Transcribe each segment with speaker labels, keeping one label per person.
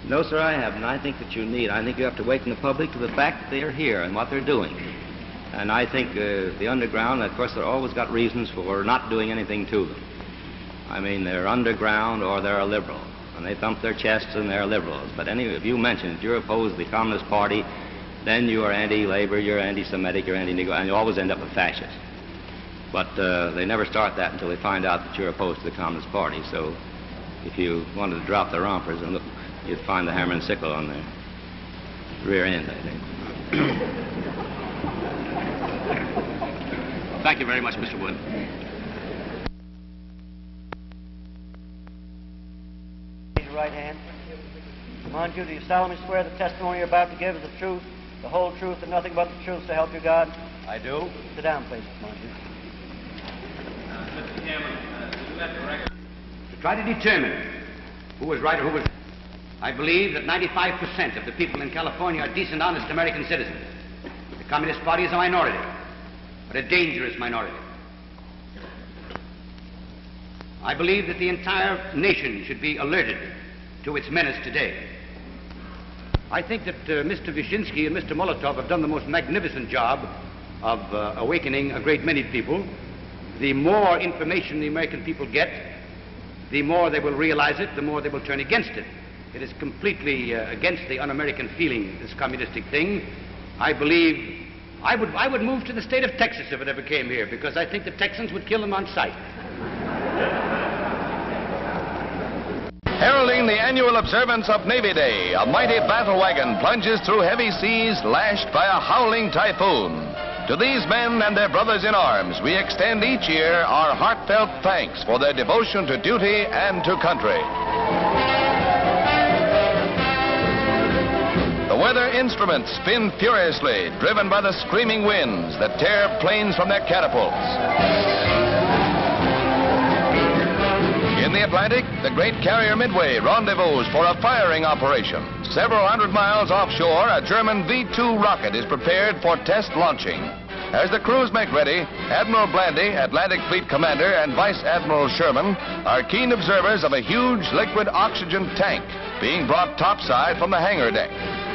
Speaker 1: No, sir, I haven't. I think that I think you have to awaken the public to the fact that they are here and what they're doing. And I think the underground, of course, they've always got reasons for not doing anything to them. I mean, they're underground or they're a liberal. And they thump their chests and they're liberals. But if you mention that you're opposed to the Communist Party, then you are anti-labor, you're anti-Semitic, you're anti-Negro, and you always end up a fascist. But they never start that until they find out that you're opposed to the Communist Party. So if you wanted to drop the rompers and look, you'd find the hammer and sickle on the rear end, I think.
Speaker 2: Thank you very much, Mr. Wood.
Speaker 3: Raise your right hand. Menjou, do you solemnly swear the testimony you're about to give is the truth, the whole truth, and nothing but the truth, so help you God?
Speaker 2: I do.
Speaker 3: Sit down, please, Menjou.
Speaker 2: Mr. Chairman, to try to determine who was right or who was wrong, I believe that 95% of the people in California are decent, honest American citizens. The Communist Party is a minority, but a dangerous minority. I believe that the entire nation should be alerted to its menace today. I think that Mr. Wyszynski and Mr. Molotov have done the most magnificent job of awakening a great many people. The more information the American people get, the more they will realize it, the more they will turn against it. It is completely against the un-American feeling, this communistic thing. I believe I would move to the state of Texas if it ever came here, because I think the Texans would kill them on sight.
Speaker 4: Heralding the annual observance of Navy Day, a mighty battle wagon plunges through heavy seas lashed by a howling typhoon. To these men and their brothers in arms, we extend each year our heartfelt thanks for their devotion to duty and to country. The weather instruments spin furiously, driven by the screaming winds that tear planes from their catapults. In the Atlantic, the great carrier Midway rendezvous for a firing operation. Several hundred miles offshore, a German V-2 rocket is prepared for test launching. As the crews make ready, Admiral Blandy, Atlantic Fleet Commander, and Vice Admiral Sherman are keen observers of a huge liquid oxygen tank being brought topside from the hangar deck.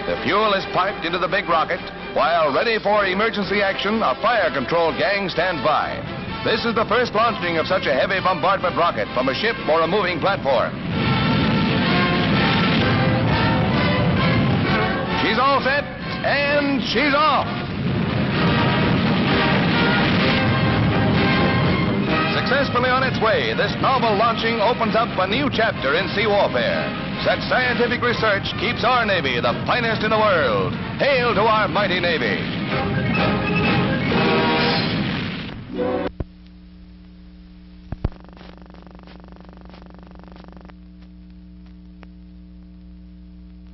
Speaker 4: The fuel is piped into the big rocket, while ready for emergency action, a fire control gang stands by. This is the first launching of such a heavy bombardment rocket from a ship or a moving platform. She's all set, and she's off. Successfully on its way, this novel launching opens up a new chapter in sea warfare. Such scientific research keeps our Navy the finest in the world. Hail to our mighty Navy.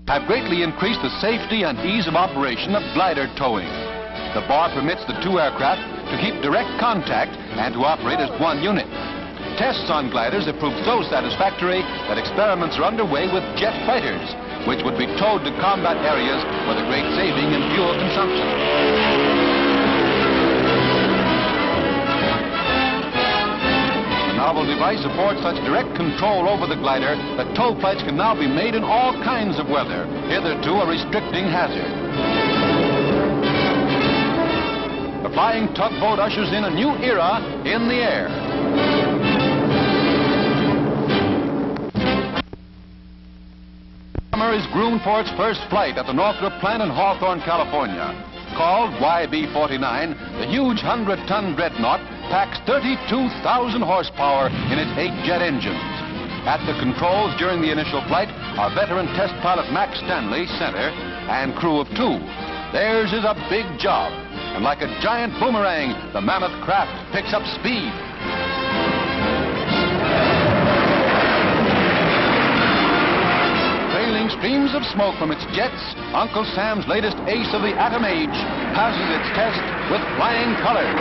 Speaker 5: Have greatly increased the safety and ease of operation of glider towing. The bar permits the two aircraft to keep direct contact and to operate as one unit. Tests on gliders have proved so satisfactory that experiments are underway with jet fighters, which would be towed to combat areas with a great saving in fuel consumption. The novel device affords such direct control over the glider that tow flights can now be made in all kinds of weather, hitherto a restricting hazard. The flying tugboat ushers in a new era in the air. Summer is groomed for its first flight at the Northrop plant in Hawthorne, California. Called YB-49, the huge 100-ton dreadnought packs 32,000 horsepower in its 8 jet engines. At the controls during the initial flight are veteran test pilot Max Stanley, center, and crew of 2. Theirs is a big job, and like a giant boomerang, the mammoth craft picks up speed. Trailing streams of smoke from its jets, Uncle Sam's latest ace of the atom age passes its test with flying colors.